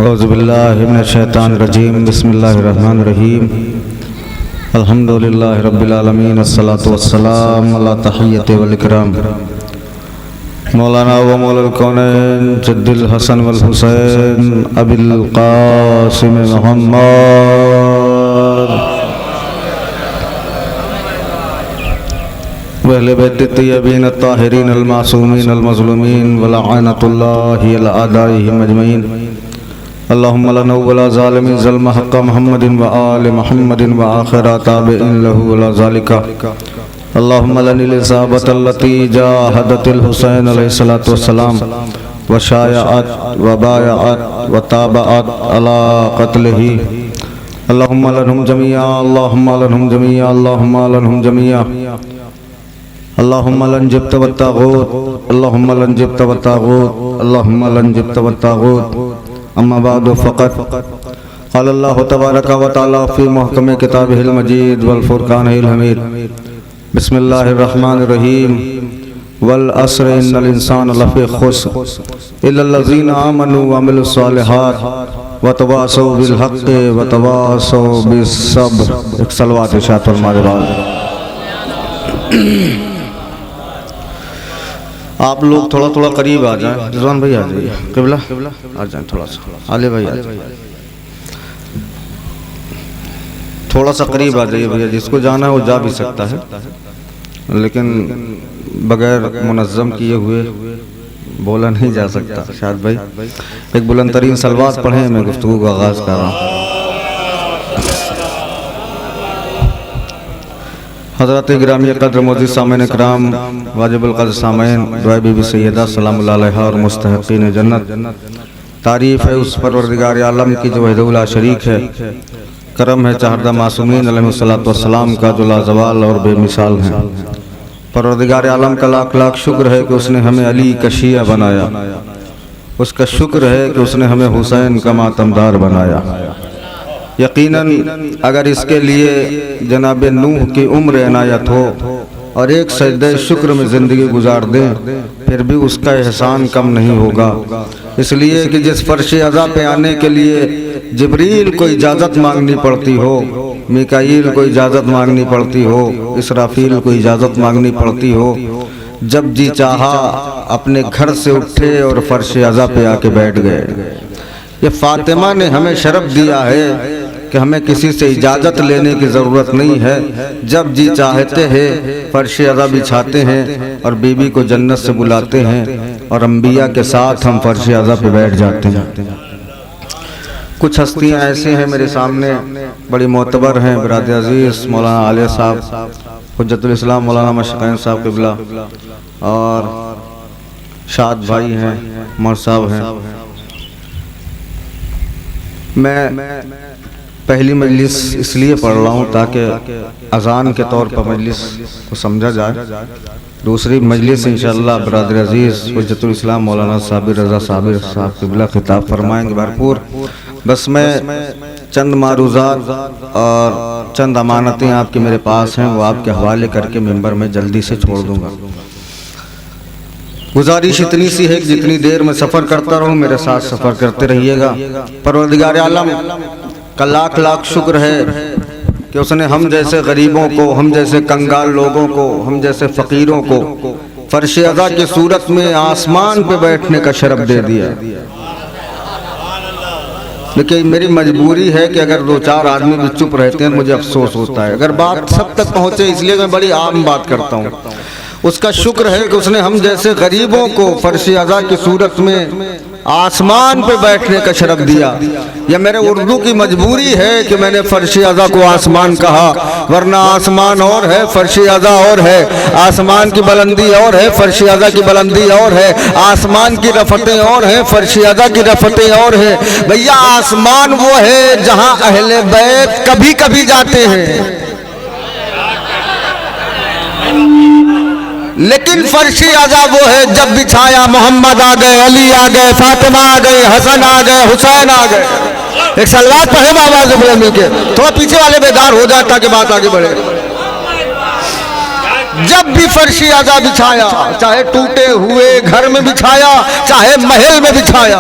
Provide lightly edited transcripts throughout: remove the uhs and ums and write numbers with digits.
औज़ुबिल्लाहि मिनश्शैतानिर्रजीम बिस्मिल्लाहिर्रहमानिर्रहीम अल्हम्दुलिल्लाहि रब्बिल आलमीन अस्सलातु वस्सलामु अला तहिय्यति वल इकराम मौलाना व मौलल कौनैन जद्दुल हसन वल हुसैन अबिल कासिम मोहम्मद वअहले बैति तय्यबीन अत्ताहिरीन अल मासूमीन अल मज़लूमीन व लअनतुल्लाहि अला अदाइहिम अजमईन अल्लाहुम्मा ला नव्वला ज़ालिमिन ज़ल्म हक़्क़ मुहम्मदिन व आलि मुहम्मदिन व आखिरा ताबिईन लहु वला ज़ालिका अल्लाहुम्मा लनिल इसाबतल्लती जाहदतिल हुसैन अलैहिस्सलातु वस्सलाम व शायअत व बायअत व ताबअत अला क़त्लिही अल्लाहुम्मा लनहुम जमीआ अल्लाहुम्मा लनहुम जमीआ अल्लाहुम्मा लनहुम जमीआ अल्लाहुम्मा लन जिब्त व तागूत अल्लाहुम्मा लन जिब्त व तागूत अल्लाहुम्मा लन जिब्त व तागूत अम्मा बाद फ़क़त क़ाल अल्लाहु तबारक व तआला फ़ी मुहकम किताबिहिल मजीद वल फ़ुरक़ानिल हमीद बिस्मिल्लाहिर रहमानिर रहीम वल अस्र इन्नल इंसान लफ़ी खुस्र इल्लल लज़ीना आमनू व अमिलुस सालिहात व तवासौ बिल हक़्क़ि व तवासौ बिस सब्र। एक सलवात इरशाद फरमाए। आप लोग थोड़ा थोड़ा करीब आ जाएं। रिजवान भाई आ जाइए, किबला आ जाएं, थोड़ा सा आले भाई आ जाइए, थोड़ा सा करीब आ जाइए भैया। जिसको जाना है वो जा भी सकता है, लेकिन बगैर मुनज़्ज़म किए हुए बोला नहीं जा सकता। शायद भाई एक बुलंद तरीन सलवात पढ़ें, मैं गुफ्तगू का आगाज़ कर रहा हूँ। हज़रत गिरामी क़द्र मोअज़्ज़िज़ सामईन इकराम वाजिबुल क़द्र सामईन दुआ बीबी सैयदा सलामुल्लाह अलैहा और मुस्तहिक़ीन जन्नत, तारीफ़ है उस परवरदिगार आलम की जो वहदहु ला शरीक है। करम है चाहरदा मासूमीन अलैहिस्सलातु वस्सलाम का जो लाज़वाल और बेमिसाल है। परवरदिगार आलम का लाख लाख शुक्र है कि उसने हमें अली का शिया बनाया। उसका शुक्र है कि उसने हमें हुसैन का मातमदार बनाया। यकीनन अगर इसके लिए जनाब नूह की उम्र इनायत हो और एक सजदे शुक्र में ज़िंदगी गुजार दें, फिर भी उसका एहसान कम नहीं होगा। इसलिए कि जिस फर्श अज़ा पे आने के लिए जिब्रील को इजाज़त मांगनी पड़ती हो, मिकाईल को इजाज़त मांगनी पड़ती हो, इसराफील को इजाज़त मांगनी पड़ती हो, जब जी चाहा अपने घर से उठे और फर्श अज़ा पे आके बैठ गए। ये फातिमा ने हमें शरफ दिया है कि हमें किसी से इजाज़त लेने की ज़रूरत नहीं है। जब जी चाहते हैं फर्श अज़ा बिछाते हैं और बीबी को जन्नत से बुलाते हैं और अंबिया के साथ हम फर्श अज़ा पे बैठ जाते हैं। कुछ हस्तियाँ ऐसी हैं मेरे सामने, बड़ी मोतबर हैं। बिरादर अजीज़ मौलाना आलिया साहब, हुज्जतुल इस्लाम मौलाना मशक़ैन साहब क़िबला, और शाद भाई हैं, मौल साहब हैं। मैं पहली मजलिस इसलिए पढ़ रहा हूँ ताकि अज़ान के तौर पर मजलिस को समझा जाए। दूसरी मजलिस इंशाअल्लाह बिरादर अजीज़ हुज्जतुल इस्लाम मौलाना साबिर रज़ा साबिर साहब क़िबला खिताब फरमाएंगे भरपूर। बस मैं चंद मारूज़ात और चंद अमानतें आपकी मेरे पास हैं, वो आपके हवाले करके मिंबर में जल्दी से छोड़ दूँगा। गुजारिश इतनी सी है कि जितनी देर में सफ़र करता रहूँ मेरे साथ सफ़र करते रहिएगा। परवरदिगार आलम का लाख लाख शुक्र है कि उसने हम जैसे गरीबों को, हम जैसे कंगाल लोगों को, हम जैसे फ़कीरों को फर्श अज़ा की सूरत में आसमान पे बैठने का शरफ दे दिया। लेकिन मेरी मजबूरी है कि अगर दो चार आदमी भी चुप रहते हैं मुझे अफसोस होता है। अगर बात सब तक पहुँचे इसलिए मैं बड़ी आम बात करता हूँ। उसका शुक्र है कि उसने हम जैसे गरीबों को फर्श अज़ा की सूरत में आसमान पे बैठने का शरफ दिया। यह मेरे उर्दू की मजबूरी है कि मैंने फर्श अज़ा को आसमान कहा, वरना आसमान और है, फर्श अज़ा और है। आसमान की बुलंदी और है, फर्श अज़ा की बुलंदी और है। आसमान की रफ़तें और हैं, फर्श अज़ा की रफ़तें और है। भैया आसमान वो है जहाँ अहले बैत कभी कभी जाते हैं, लेकिन फर्शी अज़ा वो है जब बिछाया मोहम्मद आ गए, अली आ गए, फातिमा आ गए, हसन आ गए, हुसैन आ गए। एक सलवात पढ़े बाबा से मिल के, थोड़ा पीछे वाले बेदार हो जाए ताकि बात आगे बढ़े। जब भी फर्शी अज़ा बिछाया, चाहे टूटे हुए घर में बिछाया, चाहे महल में बिछाया,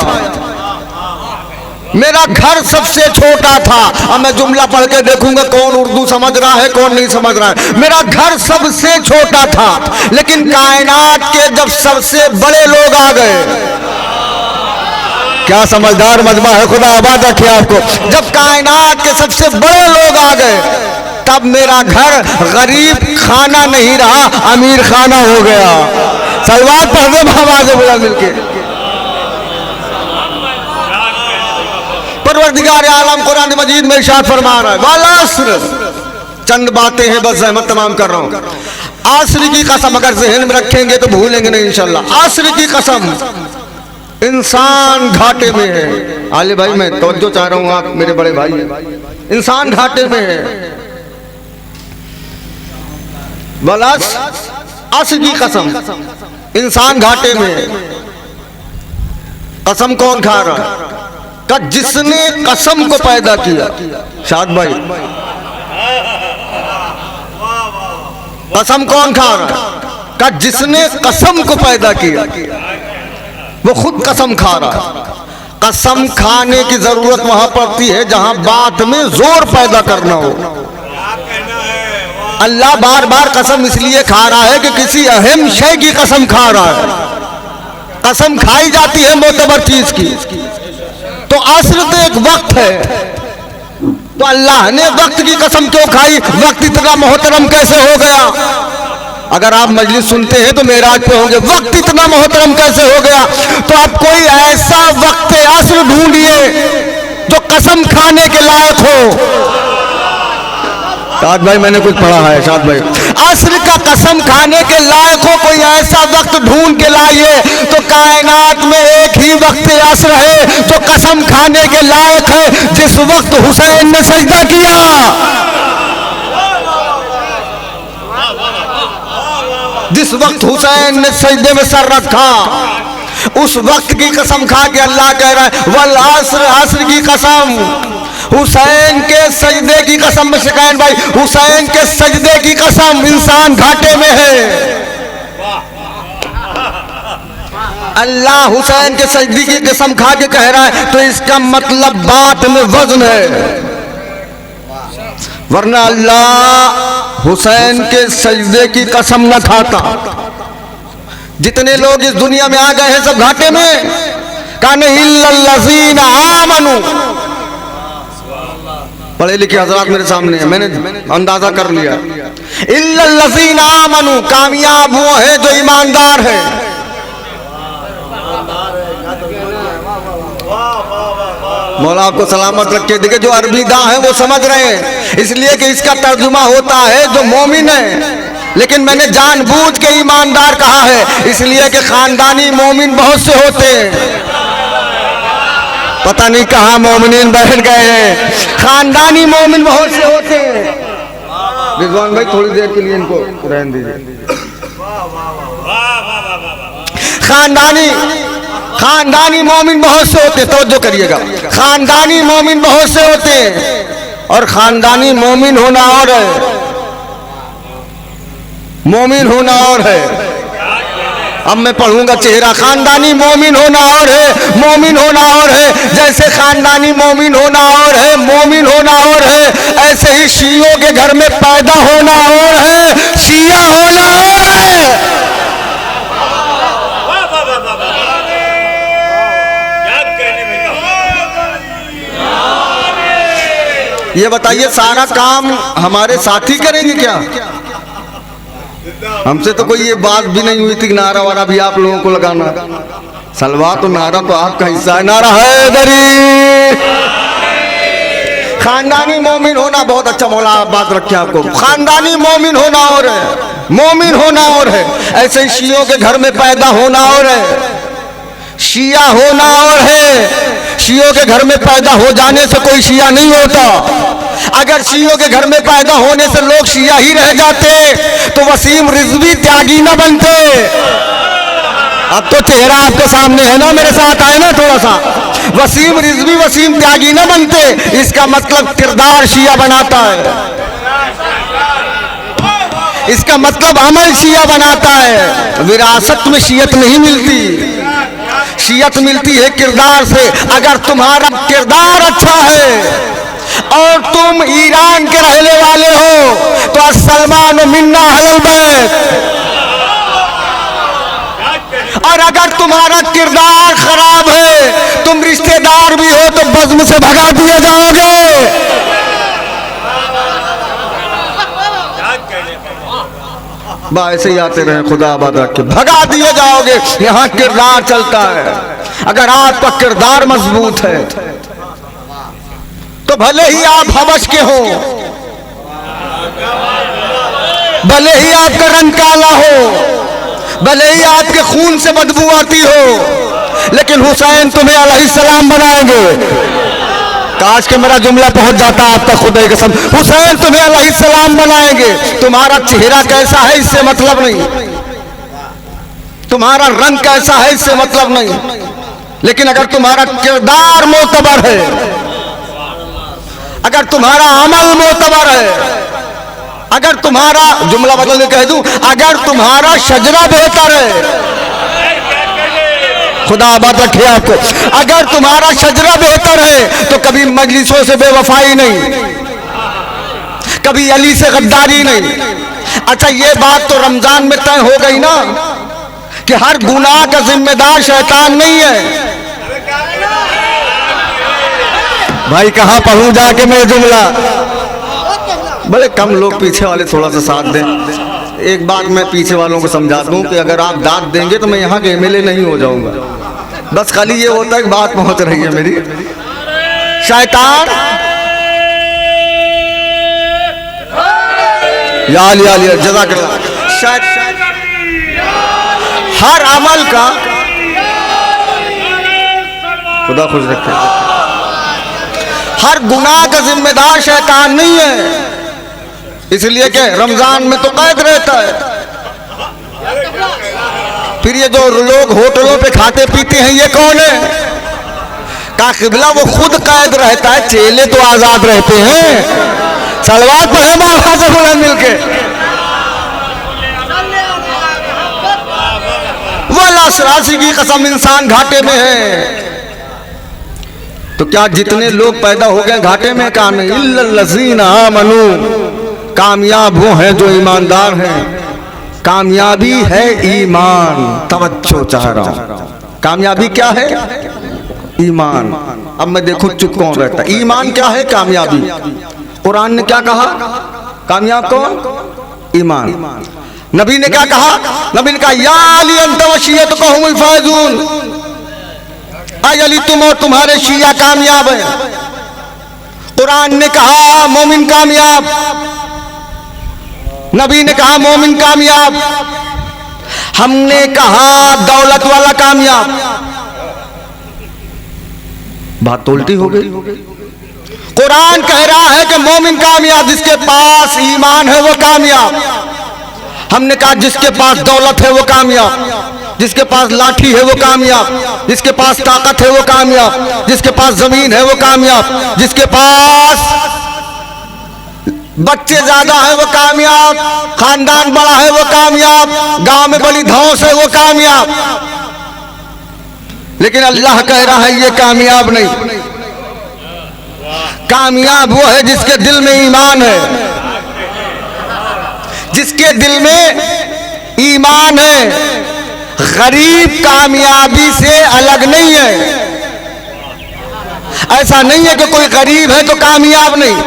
मेरा घर सबसे छोटा था। अब मैं जुमला पढ़ के देखूंगा कौन उर्दू समझ रहा है कौन नहीं समझ रहा है। मेरा घर सबसे छोटा था, लेकिन कायनात के जब सबसे बड़े लोग आ गए, क्या समझदार मजमा है, खुदा आबाद रखे आपको। जब कायनात के सबसे बड़े लोग आ गए, तब मेरा घर गरीब खाना नहीं रहा, अमीर खाना हो गया। सलवात पढ़ दे बाबा से बोला मिलके। परवरदिगार आलम कुरान मजीद में इरशाद फरमा रहा है, वाल अस्र, चंद बातें हैं बस मैं तमाम कर रहा हूं। आसर की कसम अगर ज़हन में रखेंगे तो भूलेंगे नहीं इंशाल्लाह। आसर की कसम, इंसान घाटे में है। आले भाई मैं तवज्जो चाह रहा हूं, आप मेरे बड़े भाई हैं। इंसान घाटे में है। वलास असर की कसम, इंसान घाटे में है। कसम कौन खा रहा है? का जिसने कसम को पैदा किया। शाद भाई, कसम कौन खा रहा है? का जिसने कसम को पैदा किया, वो खुद कसम खा रहा है। कसम खाने की जरूरत वहां पड़ती है जहां बात में जोर पैदा करना हो। अल्लाह बार बार कसम इसलिए खा रहा है कि किसी अहम शय की कसम खा रहा है। कसम खाई जाती है मोतबर चीज की। तो असर तो एक वक्त है, तो अल्लाह ने वक्त की कसम क्यों खाई? वक्त इतना मोहतरम कैसे हो गया? अगर आप मजलिस सुनते हैं तो मेराज पे होंगे, वक्त इतना मोहतरम कैसे हो गया? तो आप कोई ऐसा वक्त असर ढूंढिए जो कसम खाने के लायक हो। शाद भाई मैंने कुछ पढ़ा है, शाद भाई असर का कसम खाने के लायक हो, कोई ऐसा वक्त ढूंढ के लाइए। तो कायनात में एक ही वक्त असर है जो कसम खाने के लायक है, जिस वक्त हुसैन ने सजदा किया। जिस वक्त हुसैन ने सजदे में सर रखा, उस वक्त की कसम खा के अल्लाह कह रहा है वल असर, असर की कसम, हुसैन के सजदे की कसम में शिकायत भाई, हुसैन के सजदे की कसम, इंसान घाटे में है। अल्लाह हुसैन के सजदे की कसम खा के कह रहा है, तो इसका मतलब बात में वजन है। वरना अल्लाह हुसैन के सजदे की कसम न खाता। जितने लोग इस दुनिया में आ गए हैं सब घाटे में। कान इल्लल्लज़ीना आमनू, पढ़े लिखे हजरात मेरे सामने है, मैंने अंदाजा कर लिया। इल्लल्लज़ीना आमनू, कामयाब वो है जो ईमानदार है। मौला आपको सलामत रखे। देखिए जो अरबी दा है वो समझ रहे हैं, इसलिए कि इसका तर्जुमा होता है जो मोमिन है, लेकिन मैंने जानबूझ के ईमानदार कहा है, इसलिए कि खानदानी मोमिन बहुत से होते हैं। पता नहीं कहाँ मोमिन बैठ गए हैं। खानदानी मोमिन बहुत से होते हैं। रिजवान भाई थोड़ी देर के लिए इनको रहने दीजिए। खानदानी मोमिन बहुत से होते हैं, तवज्जो करिएगा। खानदानी मोमिन बहुत से होते हैं, और खानदानी मोमिन होना और है, मोमिन होना और है। अब मैं पढ़ूंगा चेहरा। खानदानी मोमिन होना और है, मोमिन होना और है। जैसे खानदानी मोमिन होना और है, मोमिन होना और है, ऐसे ही शियों के घर में पैदा होना और है, शिया होना और है। ये बताइए सारा काम हमारे साथी करेंगे क्या? हमसे तो कोई ये बात भी नहीं हुई थी कि नारा वारा भी आप लोगों को लगाना। सलवा तो नारा तो आपका हिस्सा है। नारा है दरी। खानदानी मोमिन होना बहुत अच्छा, मौला बात रखे आपको। खानदानी मोमिन होना और है, मोमिन होना और है, ऐसे ही शियों के घर में पैदा होना और है, शिया होना और है। शियों के घर में पैदा हो जाने से कोई शिया नहीं होता। अगर शियों के घर में पैदा होने से लोग शिया ही रह जाते तो वसीम रिजवी त्यागी न बनते। अब तो चेहरा आपके सामने है ना, मेरे साथ आए ना थोड़ा सा। वसीम रिजवी वसीम त्यागी न बनते, इसका मतलब किरदार शिया बनाता है, इसका मतलब अमल शिया बनाता है। विरासत में शियत नहीं मिलती। शियत मिलती है किरदार से। अगर तुम्हारा किरदार अच्छा है और तुम ईरान के रहने वाले हो तो सलमान मिन्ना अहल बैत। और अगर तुम्हारा किरदार खराब है, तुम रिश्तेदार भी हो तो बज़्म से भगा दिए जाओगे। ऐसे ही आते रहे, खुदा आबाद रखे, भगा दिए जाओगे। यहाँ किरदार चलता है। अगर आपका किरदार मजबूत है तो भले ही आप हबश के हो, भले ही आपका रंग काला हो, भले ही आपके खून से बदबू आती हो, लेकिन हुसैन तुम्हें अलैहिस्सलाम बनाएंगे। काश के मेरा जुमला पहुंच जाता आपका खुदा की कसम। हुसैन तुम्हें अलैहिस्सलाम बनाएंगे। तुम्हारा चेहरा कैसा है इससे मतलब नहीं, तुम्हारा रंग कैसा है इससे मतलब नहीं, लेकिन अगर तुम्हारा किरदार मोतबर है, अगर तुम्हारा अमल मोतबर है, अगर तुम्हारा, जुमला बदल के कह दूं, अगर तुम्हारा शजरा बेहतर है, खुदा आबाद रखे आपको, अगर तुम्हारा शजरा बेहतर है तो कभी मजलिसों से बेवफाई नहीं, कभी अली से गद्दारी नहीं। अच्छा, ये बात तो रमजान में तय हो गई ना कि हर गुनाह का जिम्मेदार शैतान नहीं है। भाई कहां पढ़ूं जाके मैं जुमला, बड़े कम लोग पीछे वाले थोड़ा सा साथ दें। एक बात मैं पीछे वालों को समझा दूं कि अगर आप दाद देंगे तो मैं यहाँ के एमएलए नहीं हो जाऊंगा। बस खाली ये होता है कि बात पहुंच रही है मेरी। शैतान या जज़ाकल्लाह, हर अमल का, खुदा खुश रखे, हर गुनाह का जिम्मेदार शैतान नहीं है। इसलिए कि रमजान में तो कैद रहता है। फिर ये जो लोग होटलों पे खाते पीते हैं ये कौन है? का किबला वो खुद कैद रहता है, चेले तो आजाद रहते हैं। सलवात पढ़े मौला से बोले मिलके, वल्लाह सरासी की कसम इंसान घाटे में है। तो क्या जितने लोग पैदा हो गए घाटे में? का नहीं, इल्लल्लज़ीना आमनू, कामयाब वो हैं जो ईमानदार हैं। कामयाबी है ईमान। तवज्जो चाह रहा हूं, कामयाबी क्या है? ईमान। अब मैं देखो चुप कौन रहता। ईमान क्या है? कामयाबी। कुरान ने क्या कहा? कामयाब कौन? ईमान। नबी ने क्या कहा? नबी ने कहा या अली अंत व शियतुहुमुल फाइजून, ऐ अली तुम और तुम्हारे शिया कामयाब हैं। कुरान ने कहा मोमिन कामयाब, नबी ने कहा मोमिन कामयाब, हमने कहा दौलत वाला कामयाब। बात तो उल्टी हो गई। कुरान कह रहा है कि मोमिन कामयाब, जिसके पास ईमान है वो कामयाब। हमने कहा जिसके पास दौलत है वो कामयाब, जिसके पास लाठी है वो कामयाब, जिसके पास ताकत है वो कामयाब, जिसके पास जमीन है वो कामयाब, जिसके पास बच्चे ज्यादा है वो कामयाब, खानदान बड़ा है वो कामयाब, गांव में बड़ी धौंस है वो कामयाब। लेकिन अल्लाह कह रहा है ये कामयाब नहीं। कामयाब वो है जिसके दिल में ईमान है, जिसके दिल में ईमान है। गरीब कामयाबी से अलग नहीं है। ऐसा नहीं है कि कोई गरीब है तो कामयाब नहीं,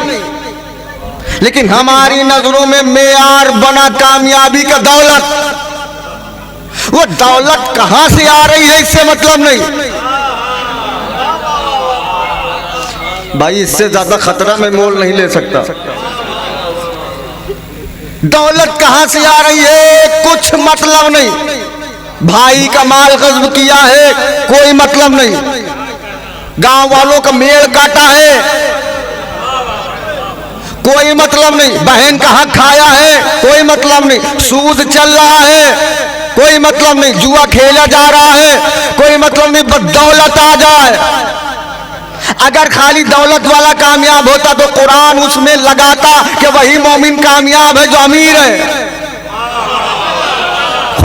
लेकिन हमारी नजरों में मेयार बना कामयाबी का दौलत। वो दौलत कहां से आ रही है इससे मतलब नहीं। भाई इससे ज्यादा खतरा मैं मोल नहीं ले सकता। दौलत कहां से आ रही है कुछ मतलब नहीं। भाई का माल गज्ब किया है कोई मतलब नहीं। गांव वालों का मेल काटा है कोई मतलब नहीं। बहन का हक खाया है कोई मतलब नहीं। सूद चल रहा है कोई मतलब नहीं। जुआ खेला जा रहा है कोई मतलब नहीं। बस दौलत आ जाए। अगर खाली दौलत वाला कामयाब होता तो कुरान उसमें लगाता कि वही मोमिन कामयाब है जो अमीर है।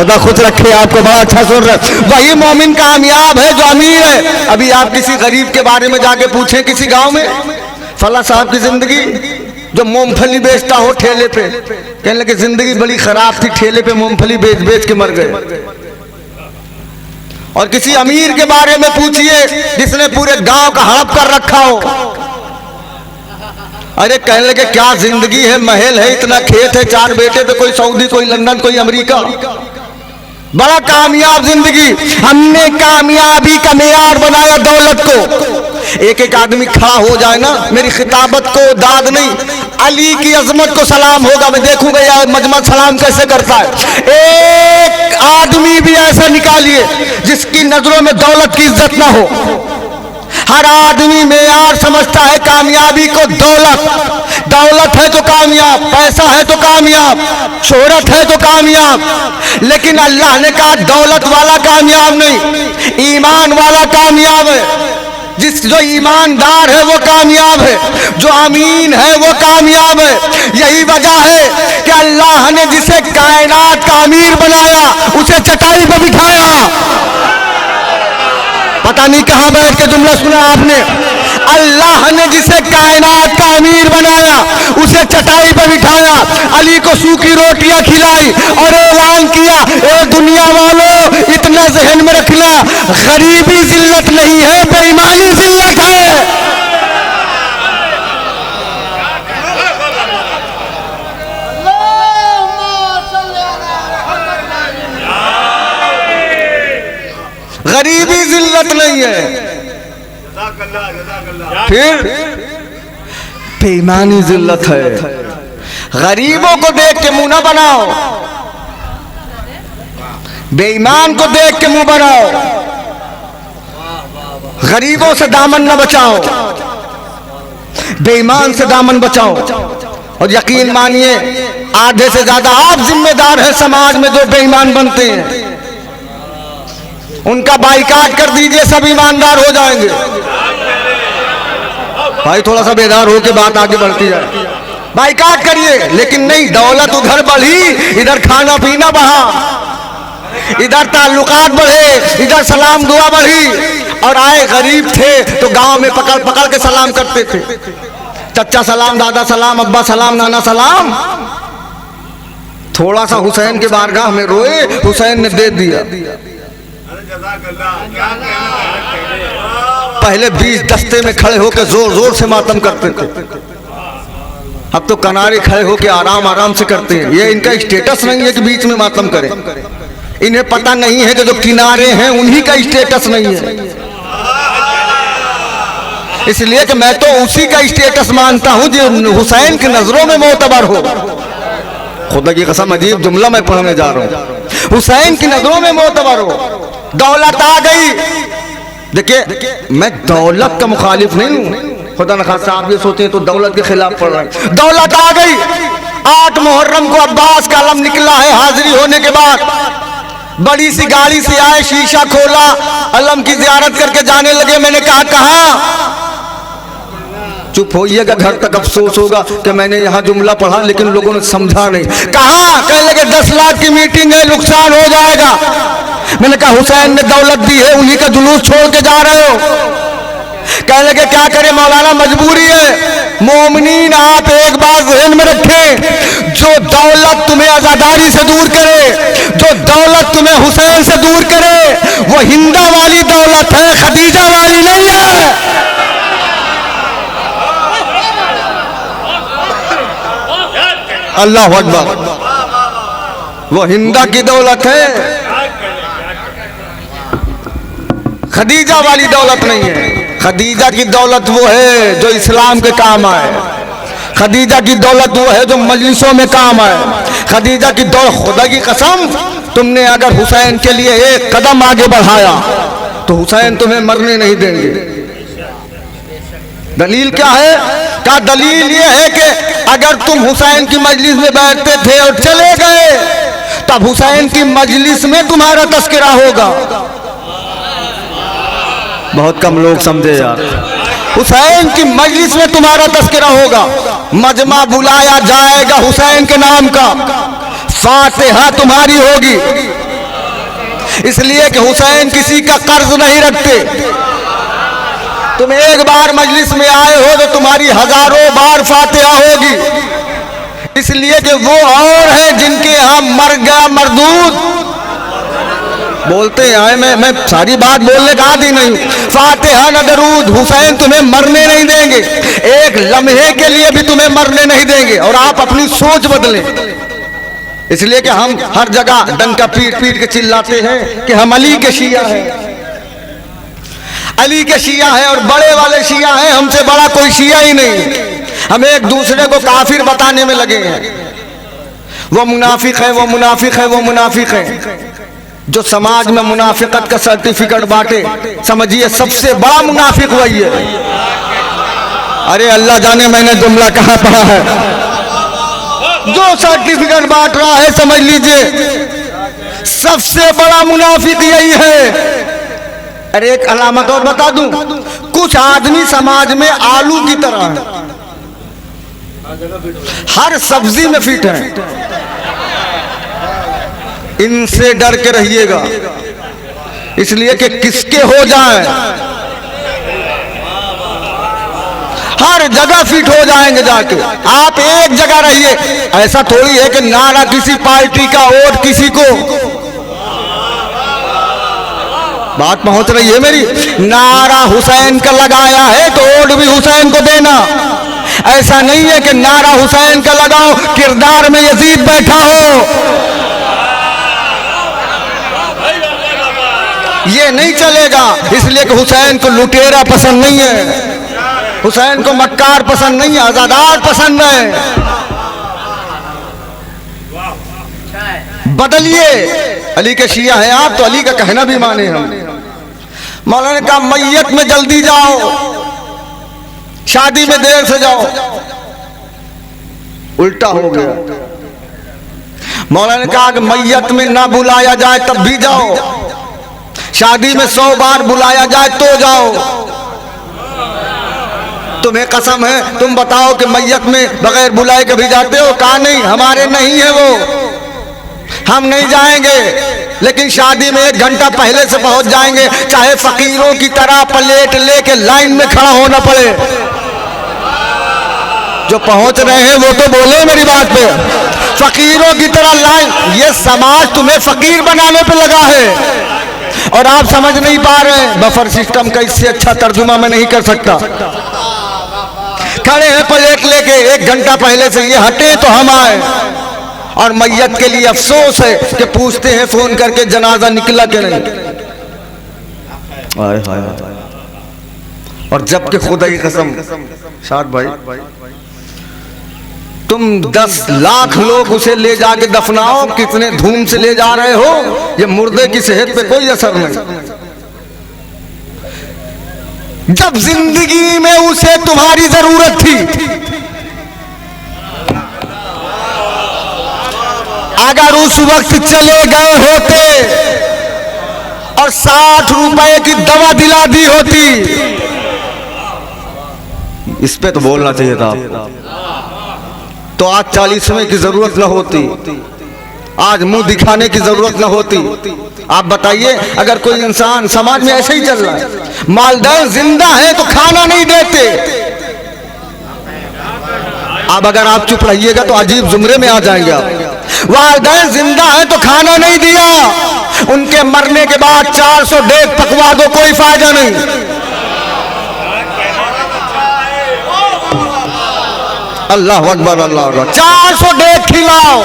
खुदा खुश रखे आपको, बड़ा अच्छा सुन रहे। वही मोमिन कामयाब है जो अमीर है। अभी आप किसी गरीब के बारे में जाके पूछें किसी गांव में, फला साहब की जिंदगी, जो मूंगफली बेचता हो ठेले पे, कहने लगे जिंदगी बड़ी खराब थी, ठेले पे मूंगफली बेच बेच के मर गए। और किसी अमीर के बारे में पूछिए जिसने पूरे गांव का हड़प कर रखा हो, अरे कहने लगे क्या जिंदगी है, महल है, इतना खेत है, 4 बेटे थे, कोई सऊदी, कोई लंदन, कोई अमेरिका, बड़ा कामयाब जिंदगी। हमने कामयाबी का मेयार बनाया दौलत को। एक एक आदमी खड़ा हो जाए ना, मेरी खिताबत को दाद नहीं, अली की अजमत को सलाम होगा। मैं देखूंगा यार मजमत सलाम कैसे करता है। एक आदमी भी ऐसा निकालिए जिसकी नजरों में दौलत की इज्जत ना हो। हर आदमी मेयार समझता है कामयाबी को दौलत। दौलत है तो कामयाब, पैसा है तो कामयाब, शोहरत है तो कामयाब। लेकिन अल्लाह ने कहा दौलत वाला कामयाब नहीं, ईमान वाला कामयाब है। जो ईमानदार है वो कामयाब है, जो अमीन है वो कामयाब है। यही वजह है कि अल्लाह ने जिसे कायनात का अमीर बनाया उसे चटाई पर बिठाया। पता नहीं कहां बैठ के जुमला सुना आपने। अल्लाह ने जिसे कायनात का अमीर बनाया उसे चटाई पर बिठाया, अली को सूखी रोटियां खिलाई और ऐलान किया, ए दुनिया वालों इतना जहन में रखना, गरीबी जिल्लत नहीं है, बेईमानी जिल्लत है। गरीबी जिल्लत नहीं है, फिर बेईमानी जिल्लत है। गरीबों को देख के मुंह ना बनाओ, बेईमान को देख के मुंह बनाओ। गरीबों से दामन न बचाओ, बेईमान से दामन बचाओ। और यकीन मानिए आधे से ज्यादा आप जिम्मेदार हैं समाज में जो बेईमान बनते हैं। उनका बाइकाट कर दीजिए, सब ईमानदार हो जाएंगे। भाई थोड़ा सा बेदार हो के बात आगे बढ़ती जाए, बाइकाट करिए। लेकिन नहीं, दौलत उधर बढ़ी, इधर खाना पीना बढ़ा, इधर ताल्लुकात बढ़े, इधर सलाम दुआ बढ़ी। और आए गरीब थे तो गांव में पकड़ पकड़ के सलाम करते थे, चचा सलाम, दादा सलाम, अब्बा सलाम, नाना सलाम। थोड़ा सा हुसैन के बारगाह में रोए, हुसैन ने दे दिया। पहले 20 दस्ते में खड़े होकर जोर जोर से मातम करते थे, अब तो किनारे खड़े होकर आराम आराम से करते हैं। ये इनका स्टेटस नहीं है कि बीच में मातम करें। इन्हें पता नहीं है कि जो किनारे हैं उन्हीं का स्टेटस नहीं है। इसलिए कि मैं तो उसी का स्टेटस मानता हूं जो हुसैन की नजरों में मोतबर हो। खुदा की कसम अजीब जुमला मैं पढ़ने जा रहा हूं, हुसैन की नजरों में मोतबर हो। दौलत आ गई, देखिए मैं दौलत का मुखालिफ नहीं हूं, खुदा न खासा आप ये सोचें तो दौलत के खिलाफ पढ़ रहे हैं। दौलत आ गई। 8 मुहर्रम को अब्बास का अलम निकला है, हाजिरी होने के बाद बड़ी सी गाड़ी से आए, शीशा खोला, अलम की जियारत करके जाने लगे। मैंने कहा कहां? चुप होइएगा, घर तक अफसोस होगा कि मैंने यहाँ जुमला पढ़ा लेकिन लोगों ने समझा नहीं। कहां? कहने लगे 10 लाख की मीटिंग है, नुकसान हो जाएगा। मैंने कहा हुसैन ने दौलत दी है, उन्हीं का जुलूस छोड़ के जा रहे हो। कहने लगे क्या करें मौलाना, मजबूरी है। मोमिनीन आप एक बात ज़हन में रखें, जो दौलत तुम्हें आजादारी से दूर करे, जो दौलत तुम्हें हुसैन से दूर करे, वो हिंदा वाली दौलत है, खदीजा वाली नहीं है। अल्लाह अकबर, वो हिंदा की दौलत है, खदीजा वाली दौलत नहीं है। खदीजा की दौलत वो है जो इस्लाम के काम आए, खदीजा की दौलत वो है जो मजलिसों में काम आए। खदीजा की दौलत, खुदा की कसम तुमने अगर हुसैन के लिए एक कदम आगे बढ़ाया तो हुसैन तुम्हें मरने नहीं देंगे। दलील क्या है? क्या दलील ये है कि अगर तुम हुसैन की मजलिस में बैठते थे और चले गए तब हुसैन की मजलिस में तुम्हारा तस्करा होगा। बहुत कम लोग समझे यार। हुसैन की मजलिस में तुम्हारा तस्करा होगा, मजमा बुलाया जाएगा हुसैन के नाम का, फातिहा तुम्हारी होगी, इसलिए कि हुसैन किसी का कर्ज नहीं रखते। तुम एक बार मजलिस में आए हो तो तुम्हारी हजारों बार फातिहा होगी, इसलिए कि वो और हैं जिनके यहाँ मर गया मरदूद बोलते हैं। मैं सारी बात बोलने का आदी नहीं। फातिहा न दरूद, हुसैन तुम्हें मरने नहीं देंगे, एक लम्हे के लिए भी तुम्हें मरने नहीं देंगे। और आप अपनी सोच बदलें, इसलिए कि हम हर जगह डंका पीट पीट के चिल्लाते हैं कि हम अली के शिया हैं, अली के शिया हैं और बड़े वाले शिया हैं, हमसे बड़ा कोई शिया ही नहीं। हम एक दूसरे को काफिर बताने में लगे हैं। वो मुनाफिक है, वो मुनाफिक है, वो मुनाफिक है। जो समाज में मुनाफिकत का सर्टिफिकेट बांटे, समझिए सबसे बड़ा मुनाफिक वही है। अरे अल्लाह जाने मैंने जुमला कहाँ पढ़ा है। जो सर्टिफिकेट बांट रहा है समझ लीजिए सबसे बड़ा मुनाफिक यही है। अरे एक अलामत और बता दूं, कुछ आदमी समाज में आलू की तरह है, हर सब्जी में फिट है। इनसे डर के रहिएगा, इसलिए कि किसके हो जाए, हर जगह फिट हो जाएंगे जाके। आप एक जगह रहिए, ऐसा थोड़ी है कि नारा किसी पार्टी का, वोट किसी को। बात पहुंच रही है मेरी? नारा हुसैन का लगाया है तो वोट भी हुसैन को देना। ऐसा नहीं है कि नारा हुसैन का लगाओ, किरदार में यजीद बैठा हो, ये नहीं चलेगा। इसलिए कि हुसैन को लुटेरा पसंद नहीं है, हुसैन को मक्कार पसंद नहीं है, आजादार पसंद है। बदलिए, अली के शिया हैं आप तो अली का कहना भी माने हम। मौलाना ने कहा मैयत में जल्दी जाओ, शादी में देर से जाओ, उल्टा हो गया। मौलाना ने कहा कि मैयत में ना बुलाया जाए तब भी जाओ, शादी में 100 बार बुलाया जाए तो जाओ। तुम्हें कसम है, तुम बताओ कि मैयत में बगैर बुलाए कभी जाते हो? कहा नहीं, हमारे नहीं है वो, हम नहीं जाएंगे। लेकिन शादी में 1 घंटा पहले से पहुंच जाएंगे, चाहे फकीरों की तरह प्लेट लेके लाइन में खड़ा होना पड़े। जो पहुंच रहे हैं वो तो बोले मेरी बात पे, फकीरों की तरह लाइन। ये समाज तुम्हें फकीर बनाने पे लगा है और आप समझ नहीं पा रहे। बफर सिस्टम का इससे अच्छा तर्जुमा मैं नहीं कर सकता। खड़े हैं प्लेट लेके, 1 घंटा पहले से, ये हटे तो हम आए। और मैयत के लिए अफसोस है कि पूछते हैं फोन करके जनाजा निकला कि नहीं। हाय हाय हाय। और जबकि खुदा की कसम शाद भाई, तुम 10 लाख लोग उसे ले जाके दफनाओ, कितने धूम से ले जा रहे हो, ये मुर्दे की सेहत पे कोई असर नहीं। जब जिंदगी में उसे तुम्हारी जरूरत थी, अगर उस वक्त चले गए होते और 60 रुपए की दवा दिला दी होती, इस पे तो बोलना चाहिए था, तो आज 40वें की जरूरत न होती, आज मुंह दिखाने की जरूरत न होती। आप बताइए, अगर कोई इंसान समाज में ऐसे ही चल रहा है, मालदार जिंदा है तो खाना नहीं देते। अब अगर आप चुप रहिएगा तो अजीब जुमरे में आ जाएंगे आप। वालदैन जिंदा है तो खाना नहीं दिया, उनके मरने के बाद 400 डेग पकवा दो, कोई फायदा नहीं। अल्लाह अकबर, अल्लाह अकबर। 400 डेग खिलाओ,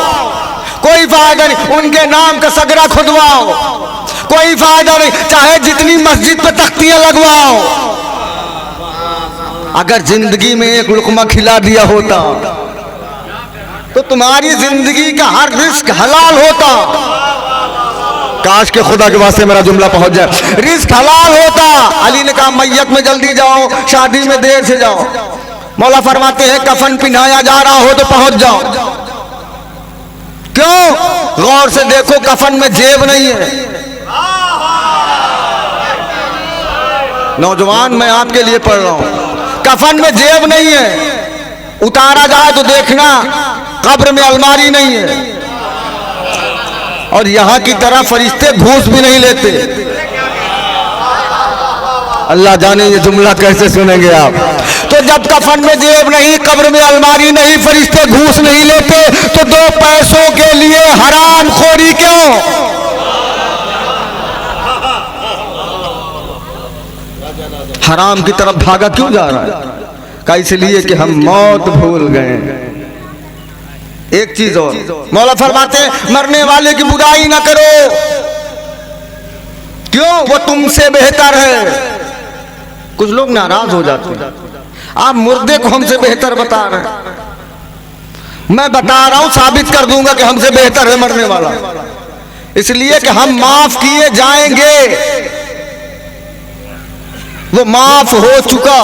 कोई फायदा नहीं। उनके नाम का सगरा खुदवाओ, कोई फायदा नहीं। चाहे जितनी मस्जिद पे तख्तियां लगवाओ, अगर जिंदगी में 1 लुकमा खिला दिया होता तो तुम्हारी जिंदगी का हर रिस्क हलाल होता। काश के खुदा के वास्ते मेरा जुमला पहुंच जाए, रिस्क हलाल होता। अली ने कहा मैयत में जल्दी जाओ, शादी में देर से जाओ। मौला फरमाते हैं कफन पहनाया जा रहा हो तो पहुंच जाओ। क्यों? गौर से देखो, कफन में जेब नहीं है। नौजवान, मैं आपके लिए पढ़ रहा हूं, कफन में जेब नहीं है। उतारा जाए तो देखना कब्र में अलमारी नहीं है। और यहाँ की तरह फरिश्ते घूस भी नहीं लेते। अल्लाह जाने ये जुमला कैसे सुनेंगे आप। तो जब कफन में जेब नहीं, कब्र में अलमारी नहीं, फरिश्ते घूस नहीं लेते, तो दो पैसों के लिए हराम खोरी क्यों? हराम की तरफ भागा क्यों जा रहा है? का इसलिए कि हम मौत भूल गए। एक चीज और, मौला फरमाते मरने वाले की बुराई ना करो, क्यों? वो तुमसे बेहतर है। कुछ लोग नाराज हो जाते हैं, आप मुर्दे को हमसे बेहतर बता रहे हैं। मैं बता रहा हूं, साबित कर दूंगा कि हमसे बेहतर है मरने वाला, इसलिए कि हम माफ किए जाएंगे। वो माफ हो चुका,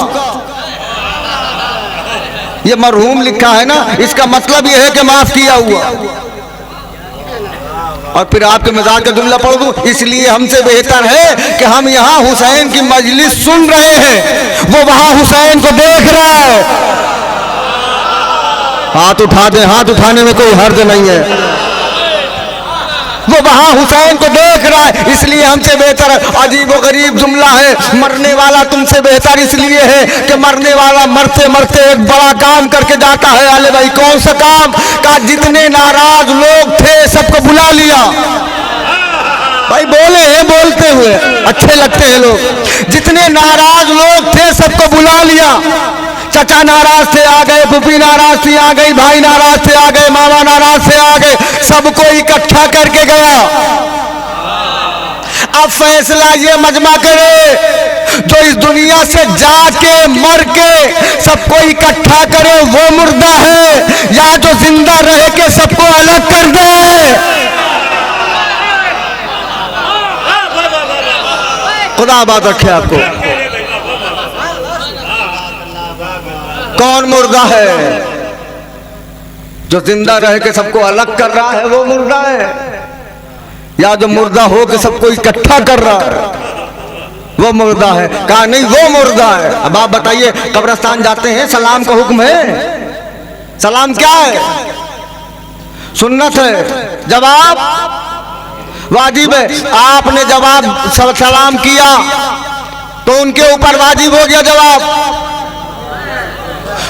ये मरहूम लिखा है ना, इसका मतलब ये है कि माफ किया हुआ। और फिर आपके मजाक का जुमला पढ़ दूं, इसलिए हमसे बेहतर है कि हम यहाँ हुसैन की मजलिस सुन रहे हैं, वो वहां हुसैन को देख रहा है। हाथ उठा दे, हाथ उठाने में कोई हर्ज नहीं है। वो वहां हुसैन को देख रहा है, इसलिए हमसे बेहतर है। अजीब व गरीब जुमला है, मरने वाला तुमसे बेहतर इसलिए है कि मरने वाला मरते मरते एक बड़ा काम करके जाता है। अले भाई कौन सा काम? का जितने नाराज लोग थे सबको बुला लिया। भाई बोले हैं, बोलते हुए अच्छे लगते हैं लोग। जितने नाराज लोग थे सबको बुला लिया। चाचा नाराज थे आ गए, फूफी नाराज थी आ गई, भाई नाराज थे आ गए, मामा नाराज थे आ गए, सबको इकट्ठा करके गया। अब फैसला ये मजमा करे, जो इस दुनिया से जाके मर के सबको इकट्ठा करे वो मुर्दा है, या जो जिंदा रह के सबको अलग कर दे। खुदा आबाद रखे आपको। कौन मुर्दा है? जो जिंदा रह के सबको अलग कर रहा है वो मुर्दा है, या जो मुर्दा हो के सबको इकट्ठा कर रहा है वो मुर्दा है? कहा नहीं, वो मुर्दा है। अब आप बताइए, कब्रिस्तान जाते हैं, सलाम का हुक्म है। सलाम क्या है? सुन्नत है। जवाब वाजिब है। आपने जवाब सलाम किया तो उनके ऊपर वाजिब हो गया जवाब,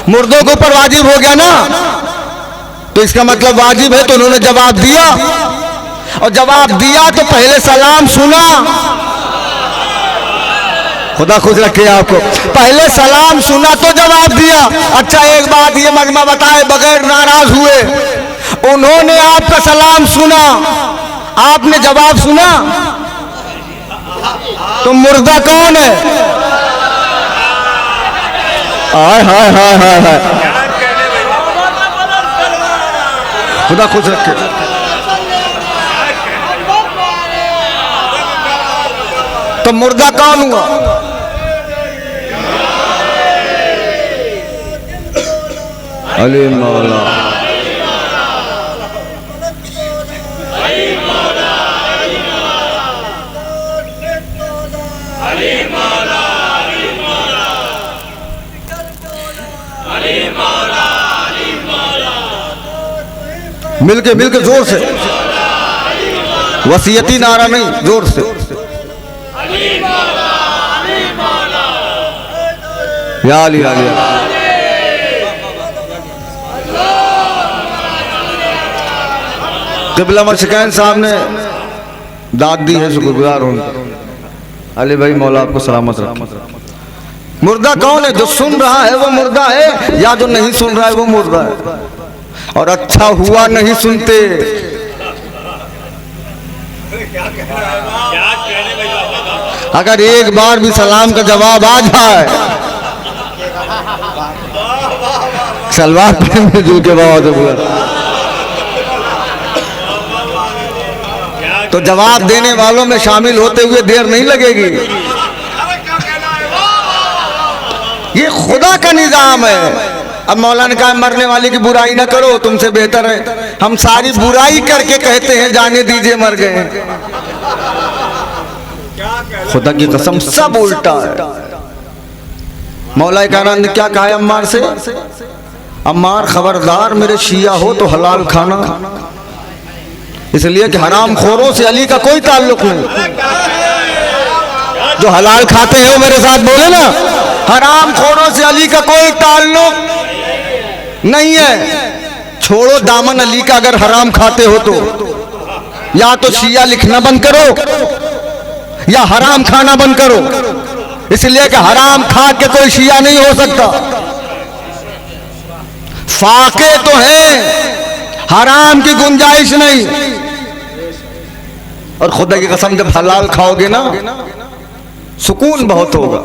मुर्दों के ऊपर वाजिब हो गया ना। तो इसका मतलब वाजिब है, तो उन्होंने जवाब दिया, और जवाब दिया तो पहले सलाम सुना। खुदा खुश रखे आपको। पहले सलाम सुना तो जवाब दिया। अच्छा एक बात ये मजमा बताए, बगैर नाराज हुए, उन्होंने आपका सलाम सुना, आपने जवाब सुना, तो मुर्दा कौन है? हाय हाय हाय हाय हाय, खुदा खुश रखे। तो मुर्दा कौन हुआ? अली मौला। मिलके जोर से, वसीयती नारा नहीं, जोर से। या अली अली। क़िबला मशकैन साहब ने दाद दी है, शुक्रगुजार हूं। अली भाई मौला आपको सलामत रखे। मुर्दा कौन है? जो सुन रहा है वो मुर्दा है, या जो नहीं सुन रहा है वो मुर्दा है। और अच्छा हुआ नहीं सुनते। अगर एक बार भी सलाम का जवाब आ जाए, सलवार पहन जुल के बाबा से बोला, तो जवाब देने वालों में शामिल होते हुए देर नहीं लगेगी। ये खुदा का निजाम है। अब मौला ने कहा मरने वाले की बुराई ना करो, तुमसे बेहतर है। हम सारी बुराई करके कहते हैं जाने दीजिए मर गए। खुदा की कसम सब उल्टा है। मौला कायनात ने क्या कहा अम्मार से? अम्मार खबरदार मेरे शिया हो तो हलाल खाना, इसलिए कि हराम खोरों से अली का कोई ताल्लुक नहीं। जो हलाल खाते हैं वो मेरे साथ बोले ना, हराम खोरों से अली का कोई ताल्लुक नहीं है। छोड़ो दामन अली का, अगर हराम खाते हो तो या तो शिया लिखना बंद करो या हराम खाना बंद करो। इसलिए कि हराम खा के कोई शिया नहीं हो सकता। फाके तो हैं, हराम की गुंजाइश नहीं। और खुदा की कसम जब हलाल खाओगे ना सुकून बहुत होगा।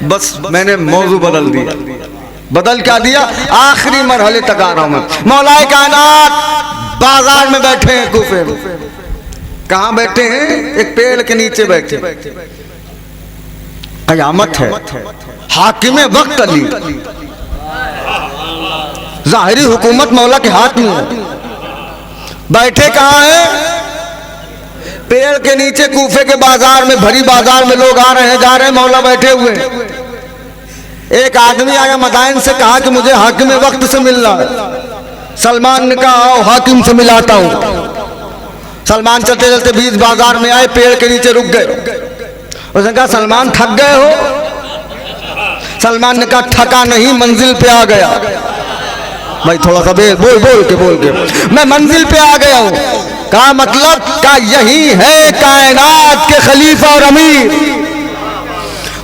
बस मैंने मौजू बदल दिया। बदल क्या दिया? आखिरी मरहले तक आ रहा हूं मैं। मौलाए कायनात बाजार में बैठे हैं कूफे में। कहां बैठे हैं? एक पेड़ के नीचे बैठे। कयामत है। हाकिम वक्त अली, जाहिरी हुकूमत मौला के हाथ में है। बैठे कहां है? पेड़ के नीचे कूफे के बाजार में, भरी बाजार में लोग आ रहे हैं जा रहे हैं, मौला बैठे हुए। एक आदमी आया मदाइन से, कहा कि मुझे हाकिम वक्त से मिलना है। सलमान ने कहा आओ हाकिम से मिलाता हूं। सलमान चलते चलते बीच बाजार में आए, पेड़ के नीचे रुक गए। उसने कहा सलमान थक गए हो? सलमान ने कहा थका नहीं, मंजिल पे आ गया। भाई थोड़ा सा बोल के मैं मंजिल पे आ गया हूं। कहा मतलब? का यही है कायनात के खलीफा और अमीर।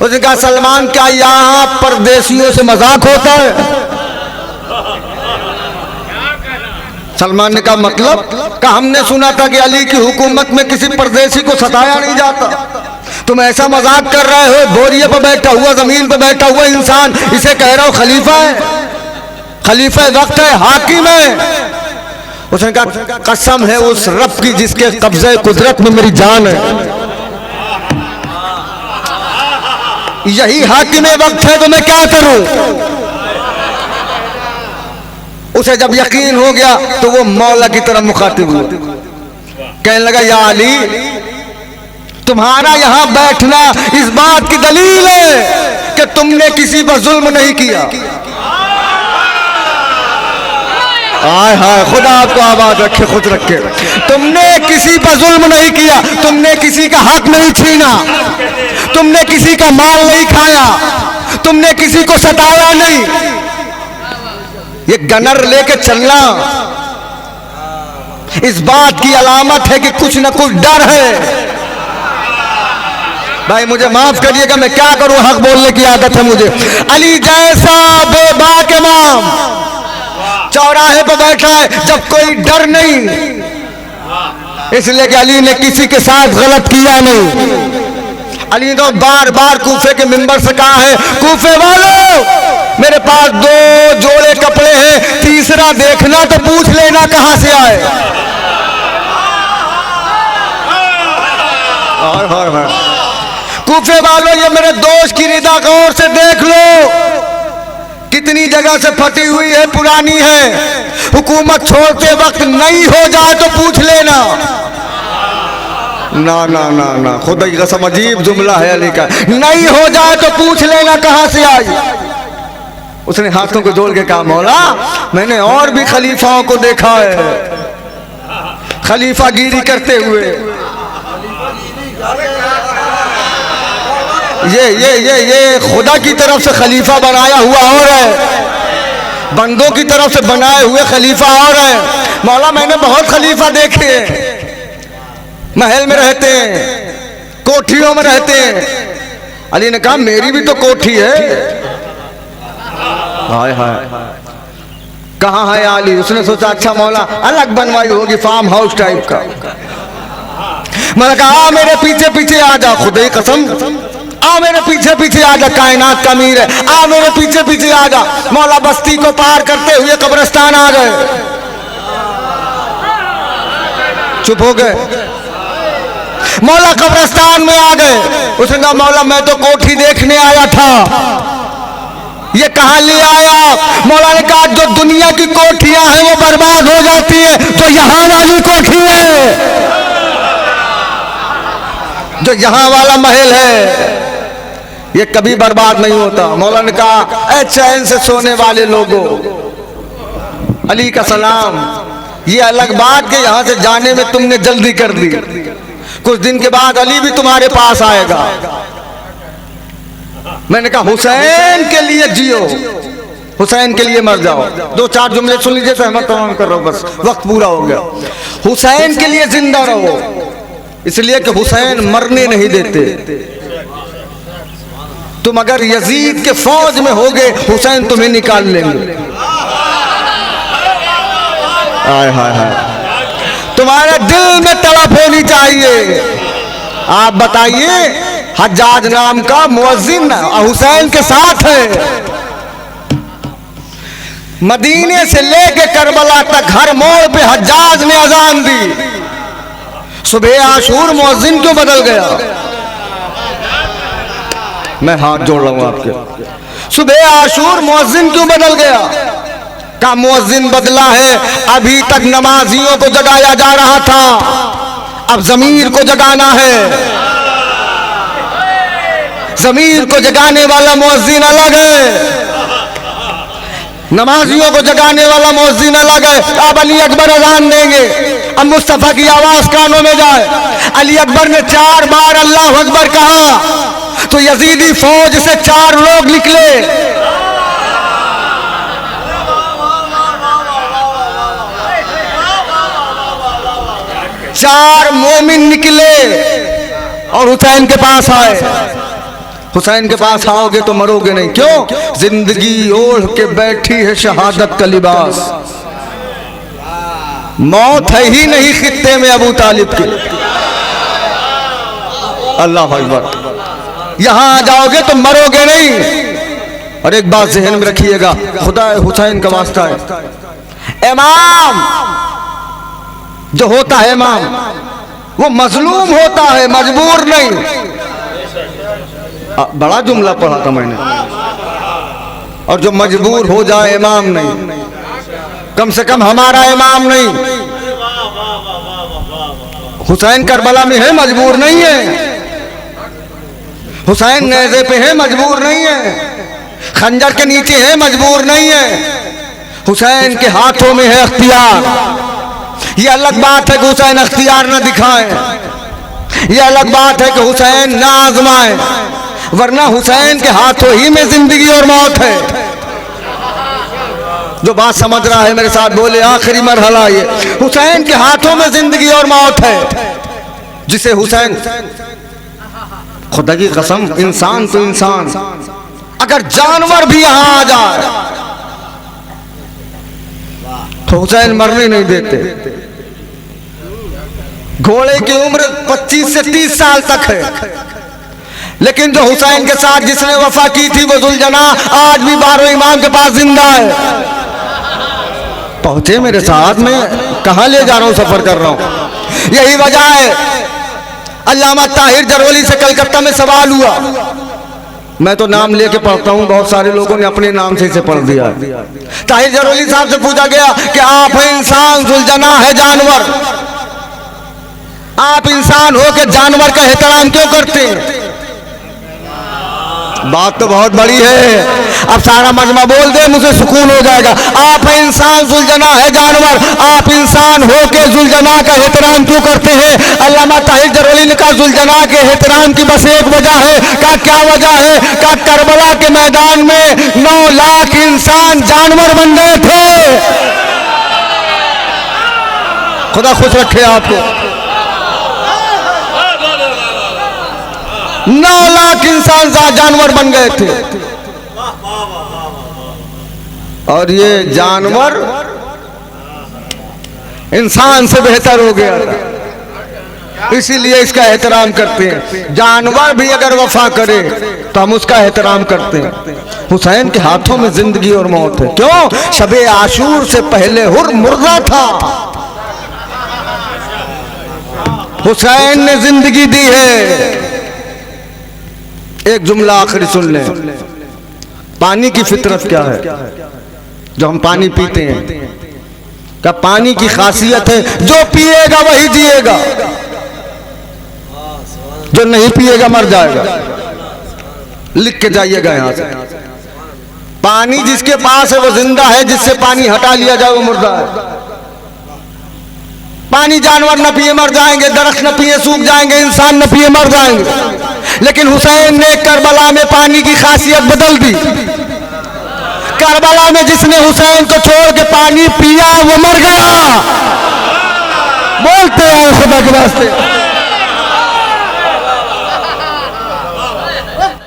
उसने कहा सलमान क्या यहां परदेशियों से मजाक होता है? सलमान ने कहा मतलब? का हमने सुना था कि अली की हुकूमत में किसी परदेशी को सताया नहीं जाता। तुम ऐसा मजाक कर रहे हो? बोरिये पर बैठा हुआ, जमीन पर बैठा हुआ इंसान, इसे कह रहा हो खलीफा है? खलीफा वक्त है, हाकिम है। उसने कहा कसम है उस रब की जिसके कब्जे कुदरत में मेरी जान है, यही हाकिम वक्त है, तो मैं क्या करूं? उसे जब यकीन हो गया तो वो मौला की तरफ मुखातिब हुआ। कहने लगा या अली, तुम्हारा यहां बैठना इस बात की दलील है कि तुमने किसी पर जुल्म नहीं किया। हाय हाय, खुदा आपको आबाद रखे, खुद रखे। तुमने किसी पर जुल्म नहीं किया, तुमने किसी का हक नहीं छीना, तुमने किसी का माल नहीं खाया, तुमने किसी को सताया नहीं। ये गनर लेके चलना इस बात की अलामत है कि कुछ न कुछ डर है। भाई मुझे माफ करिएगा, मैं क्या करूं, हक बोलने की आदत है मुझे। अली जैसा बेबाक इमाम चौराहे पर बैठा है जब कोई डर नहीं, इसलिए कि अली ने किसी के साथ गलत किया नहीं। अली ने तो बार बार कूफे के मिंबर से कहा है, कूफे वालों मेरे पास 2 जोड़े कपड़े हैं, तीसरा देखना तो पूछ लेना कहां से आए। कूफे वालों ये मेरे दोस्त की रिदा गौर से देख लो, कितनी जगह से फटी हुई है, पुरानी है। हुकूमत छोड़ते वक्त नई हो जाए तो पूछ लेना। ना ना ना ना, खुदा की कसम अजीब जुमला है अली का, नई हो जाए तो पूछ लेना कहां से आई। उसने हाथों को जोड़ के कहा मौला मैंने और भी खलीफाओं को देखा है खलीफागिरी करते हुए। ये खुदा की तरफ से खलीफा बनाया हुआ और है, बंदों की तरफ से बनाए हुए खलीफा और है। मौला मैंने बहुत खलीफा देखे हैं, महल में रहते हैं, कोठियों में रहते हैं। अली ने कहा मेरी भी तो कोठी है। हाय हाय, कहाँ है अली? उसने सोचा अच्छा मौला अलग बनवाई होगी, फार्म हाउस टाइप का। मैंने कहा आ मेरे पीछे पीछे आ जा, खुदा की कसम आ मेरे पीछे पीछे आ जा, कायनात का अमीर है, आ मेरे पीछे पीछे आ जा। मौला बस्ती को पार करते हुए कब्रिस्तान आ गए। चुप हो गए। मौला कब्रिस्तान में आ गए। उसने कहा मौला मैं तो कोठी देखने आया था, ये कहां ले आया? मौला ने कहा जो दुनिया की कोठियां हैं वो बर्बाद हो जाती है, जो यहां वाली कोठी है, जो यहां वाला महल है ये कभी बर्बाद नहीं होता। मौला ने कहा ऐ चैन से सोने वाले लोगों, अली का सलाम, ये अलग बात कि यहां से जाने में तुमने जल्दी कर दी। कुछ दिन के बाद अली भी तुम्हारे पास आएगा। मैंने कहा हुसैन के लिए जियो, हुसैन के लिए मर जाओ। दो चार जुमले सुन लीजिए, सहमत तमाम कर रहा हूं, बस वक्त पूरा हो गया। हुसैन के लिए जिंदा रहो, इसलिए कि हुसैन मरने नहीं देते। तुम अगर यजीद के फौज में होगे, हुसैन तुम्हें निकाल लेंगे। हाय हाय हाय, तुम्हारे दिल में तड़प होनी चाहिए। आप बताइए, हज्जाज नाम का मुअज्जिन हुसैन के साथ है। मदीने से लेके करबला तक हर मोड़ पे हज्जाज ने अजान दी। सुबह आशूर मुअज्जिन क्यों बदल गया? मैं हाथ जोड़ रहा हूं आपके। सुबह आशूर मुअज्जिन क्यों बदल गया? का मुअज्जिन बदला है। अभी तक नमाजियों को जगाया जा रहा था, अब ज़मीर को जगाना है। ज़मीर को जगाने वाला मुअज्जिन अलग है, नमाजियों को जगाने वाला मुअज्जिन अलग है। अब अली अकबर अजान देंगे, अब मुस्तफा की आवाज कानों में जाए। अली अकबर ने 4 बार अल्लाह अकबर कहा तो यजीदी फौज से 4 लोग निकले। चार मोमिन निकले और हुसैन के पास आए। हुसैन के पास आओगे तो मरोगे नहीं। क्यों? जिंदगी ओढ़ के बैठी है शहादत का लिबास, मौत है ही नहीं खित्ते में अबू तालिब की। अल्लाह अकबर, यहां आ जाओगे तो मरोगे नहीं। और एक बात ज़हन में रखिएगा, खुदा हुसैन का वास्ता है, इमाम जो होता है इमाम, वो मजलूम होता है, मजबूर नहीं। बड़ा जुमला पढ़ा था मैंने। और जो मजबूर हो जाए इमाम नहीं, कम से कम हमारा इमाम नहीं। हुसैन करबला में है, मजबूर नहीं है। हुसैन नेज़े पे है, मजबूर नहीं है। खंजर के नीचे है, मजबूर नहीं है। हुसैन के हाथों में है अख्तियार। ये अलग बात है कि हुसैन अख्तियार न दिखाएं, ये अलग बात है कि हुसैन ना आजमाएं, वरना हुसैन के हाथों ही में जिंदगी और मौत है। जो बात समझ रहा है मेरे साथ बोले, आखिरी मरहला ये, हुसैन के हाथों में जिंदगी और मौत है। जिसे हुसैन, खुदा की कसम, इंसान तो इंसान, अगर जानवर भी यहां आ जाए तो हुसैन मरने नहीं देते। घोड़े की उम्र 25 से 30 साल तक है, लेकिन जो हुसैन के साथ जिसने वफा की थी वो जुलजना आज भी 12वें इमाम के पास जिंदा है। पहुंचे मेरे साथ, मैं कहां ले जा रहा हूं, सफर कर रहा हूं। यही वजह है, अल्लामा ताहिर जरवली से कलकत्ता में सवाल हुआ। मैं तो नाम लेके पढ़ता हूं, बहुत सारे लोगों ने अपने नाम से इसे पढ़ दिया। ताहिर जरवली साहब से पूछा गया कि आप है इंसान, जुलजना है जानवर, आप इंसान हो के जानवर का एहतराम क्यों करते हैं? बात तो बहुत बड़ी है, अब सारा मजमा बोल दे मुझे सुकून हो जाएगा। आप है इंसान, जुलजना है जानवर, आप इंसान हो के जुलजना का एहतराम क्यों करते हैं? अल्लामा ताहिर जरवली ने कहा जुलजना के एहतराम की बस एक वजह है। का क्या वजह है? का करबला के मैदान में 9 लाख इंसान जानवर बन गए थे। खुदा खुश रखे आपको। 9 लाख इंसान जानवर बन गए थे, और ये जानवर इंसान से बेहतर हो गया था, इसीलिए इसका एहतराम करते हैं। जानवर भी अगर वफा करे तो हम उसका एहतराम करते हैं। हुसैन के हाथों में जिंदगी और मौत है। क्यों? शबे आशूर से पहले हुर मुर्दा था, हुसैन ने जिंदगी दी है। एक जुमला आखिरी सुन लें, पानी की फितरत क्या है? जो हम पानी पीते हैं, क्या पानी की खासियत है जो पिएगा वही जिएगा, जो नहीं पिएगा मर जाएगा। लिख के जाइएगा यहां से। पानी जिसके पास है वो जिंदा है, जिससे पानी हटा लिया जाए वो मुर्दा है। पानी जानवर न पिए मर जाएंगे, दरख्त न पिए सूख जाएंगे, इंसान न पिए मर जाएंगे। लेकिन हुसैन ने करबला में पानी की खासियत बदल दी। करबला में जिसने हुसैन को छोड़ के पानी पिया वो मर गया। बोलते हैं खुदा के वास्ते।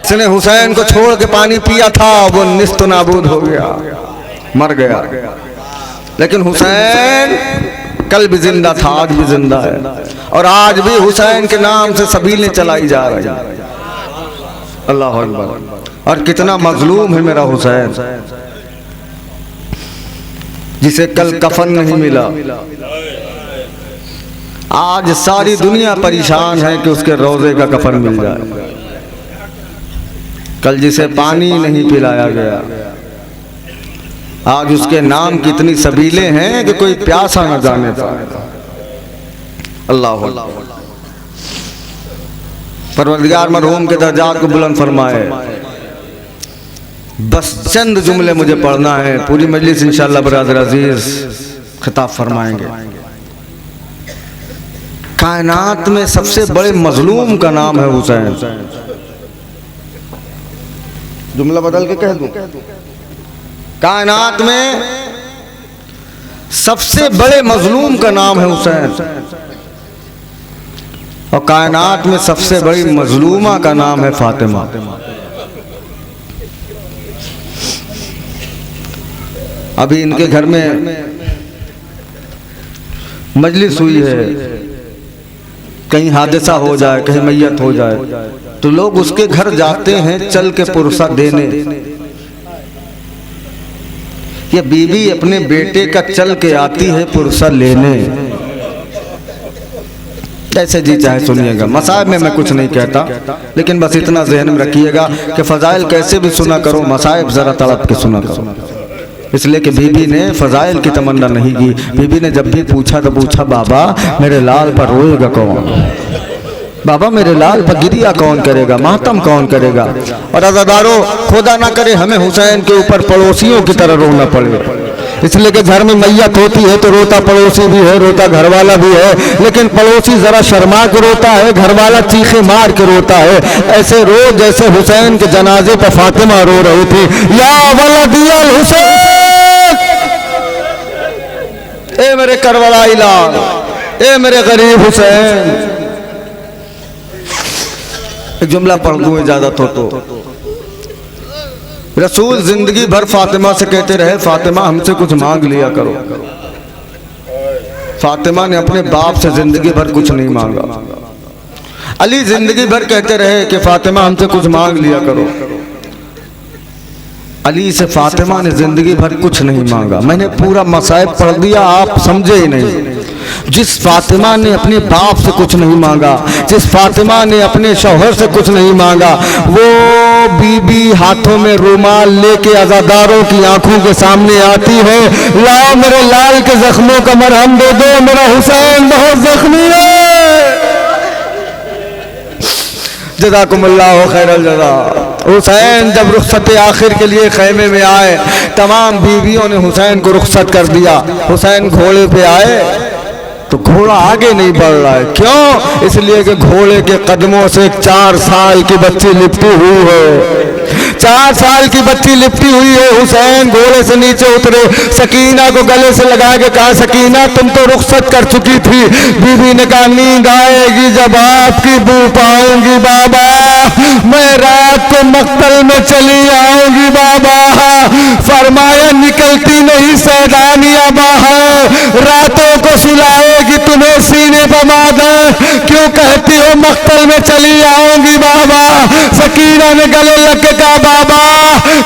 जिसने हुसैन को छोड़ के पानी पिया था वो निस्त नाबूद हो गया, मर गया। लेकिन हुसैन कल भी जिंदा था, आज भी जिंदा है, और आज भी हुसैन के नाम से सबीलें चलाई जा रही हैं। अल्लाह अकबर। और कितना मजलूम है मेरा हुसैन, जिसे कल कफन नहीं मिला। आज सारी दुनिया परेशान है कि उसके रोजे का कफन मिल जाए। कल जिसे पानी नहीं पिलाया गया, आज उसके नाम की इतनी सबीलें हैं कि कोई प्यासा न जाने पाए। अल्लाह परवरदिगार मरहूम के दर्जात को बुलंद फरमाए। बस चंद जुमले मुझे पढ़ना है, पूरी मजलिस इंशाअल्लाह बरादर अजीज खिताब फरमाएंगे। कायनात में सबसे बड़े मजलूम का नाम है हुसैन। जुमला बदल के कह दूं, कायनात में सबसे बड़े मजलूम का नाम है हुसैन, और कायनात में सबसे बड़ी मजलूमा का नाम है फातिमा। अभी इनके घर में मजलिस हुई है, कहीं हादसा हो जाए, कहीं मैयत हो जाए, तो लोग उसके घर जाते हैं चल के पुरसा देने। ये बीवी अपने बेटे का चल के आती है पुरसा लेने। ऐसे जी चाहे सुनिएगा, मसाइब में मैं कुछ नहीं कहता, लेकिन बस इतना ज़हन में रखिएगा कि फ़ज़ाइल कैसे भी सुना करो, मसाइब ज़रा तड़प के सुना करो। इसलिए कि बीबी ने फ़ज़ाइल की तमन्ना नहीं की। बीबी ने जब भी पूछा तो पूछा, बाबा मेरे लाल पर रोएगा कौन, बाबा मेरे लाल पर गिरिया कौन करेगा, मातम कौन करेगा। और अज़ादारों, खुदा ना करे हमें हुसैन के ऊपर पड़ोसियों की तरह रोना पड़े। इसलिए कि घर में मैयत होती है तो रोता पड़ोसी भी है, रोता घर वाला भी है, लेकिन पड़ोसी जरा शर्मा के रोता है, घर वाला चीखे मार के रोता है। ऐसे रो जैसे हुसैन के जनाजे पर फातिमा रो रही थी, या वलदियल हुसैन, ए मेरे करबलाई लाल, ए मेरे गरीब हुसैन। एक जुमला पढ़ दूं इजाजत हो तो। रसूल जिंदगी भर फातिमा से कहते रहे, फातिमा हमसे कुछ मांग लिया करो। फातिमा ने अपने बाप से जिंदगी भर कुछ नहीं मांगा। अली जिंदगी भर कहते रहे कि फातिमा हमसे कुछ मांग लिया करो। अली से फातिमा ने जिंदगी भर कुछ नहीं मांगा। मैंने पूरा मसाइब पढ़ दिया, आप समझे ही नहीं। जिस फातिमा ने अपने बाप से कुछ नहीं मांगा, जिस फातिमा ने अपने शौहर से कुछ नहीं मांगा, वो बीबी हाथों में रुमाल लेके अज़ादारों की आंखों के सामने आती है, लाओ मेरे लाल के जख्मों का मरहम दे दो, मेरा हुसैन बहुत जख्मी है। जज़ाकुमुल्लाह खैरल जज़ा। हुसैन जब रुखसत आखिर के लिए खैमे में आए, तमाम बीवियों ने हुसैन को रुखसत कर दिया। हुसैन घोड़े पे आए तो घोड़ा आगे नहीं बढ़ रहा है। क्यों? इसलिए कि घोड़े के कदमों से एक 4 साल की बच्ची लिपटी हुई है। 4 साल की बच्ची लिपटी हुई है। हुसैन घोड़े से नीचे उतरे, सकीना को गले से लगा के कहा, सकीना तुम तो रुखसत कर चुकी थी। बीवी ने कहा, नींद आएगी जब आपकी बू पाऊंगी बाबा, मैं रात को मक्तल में चली आऊंगी बाबा। फरमाया, निकलती नहीं सैदानिया बाहर, रातों को सुलाएगी तुम्हें सीने पर मादर, क्यों कहती हो मक्तल में चली आऊंगी बाबा। सकीना ने गले लग के कहा, बाबा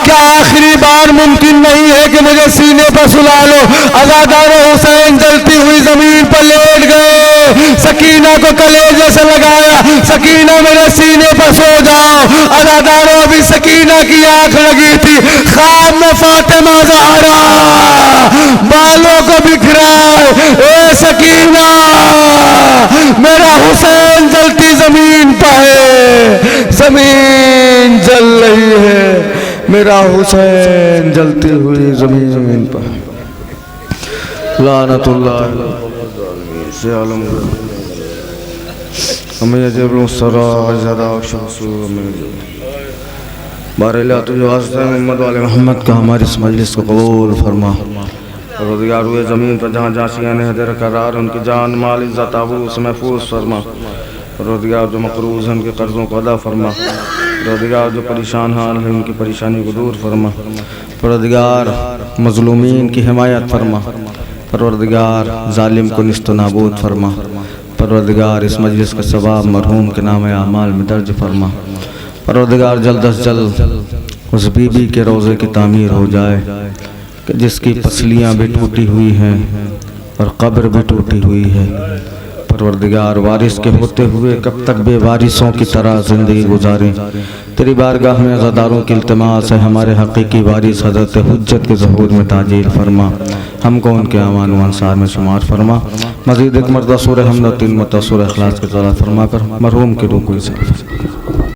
क्या आखिरी बार मुमकिन नहीं है कि मुझे सीने पर सुला लो। अज़ादारों, हुसैन जलती हुई जमीन पर लेट गए, सकीना को कलेजे से लगाया, सकीना मेरे सीने पर सो जाओ। अज़ादारों, अभी सकीना की आंख लगी थी, ख्वाब में फातिमा ज़हरा बालों को बिखराए, ए सकीना मेरा हुसैन जलती जमीन पर है, जमीन जल रही है, मेरा हुसैन जलती हुई जमीन पर। लानतुल्लाह। से आलम हमें अजब सरा ज़्यादा बारला तुझे वास्ते मोहम्मद वाले मोहम्मद का हमारे इस मजलिस को कबूल फरमा। रोज़गार हुए ज़मीन पर जहाँ जाशियाँ ने हदर करार उनकी जान माल इज़्ज़त आबरूस महफूज फरमा। रोज़गार जो मकरूज़ हैं उनके कर्ज़ों को अदा फरमा। रोज़गार जो परेशान हाल है उनकी परेशानी को दूर फरमा। परवरदिगार मज़लूमीन की हिमायत फरमा। परवरदिगार जालिम को निस्त नाबूद फरमा। परवरदिगार इस मजलिस का सवाब मरहूम के नाम आमाल में दर्ज फरमा। परवरदिगार जल्द अज जल्द उस बीबी के रोज़े की तामीर हो जाए कि जिसकी पसलियाँ भी टूटी हुई हैं और कब्र भी टूटी हुई है। परवरदिगार वारिस के होते हुए कब तक बेवारिसों की तरह ज़िंदगी गुजारें। तेरी बारगाह में अज़ादारों की इल्तिमास है हमारे हकीकी वारिस हज़रत हुज्जत के ज़हूर में ताजील फरमा। हमको उनके आमान व अंसार में शुमार फरमा। मज़ीद एक मरदा सूरह हमद 3 मरतबा सूरह इखलास के ज़रा फरमा कर मरहूम की रूह को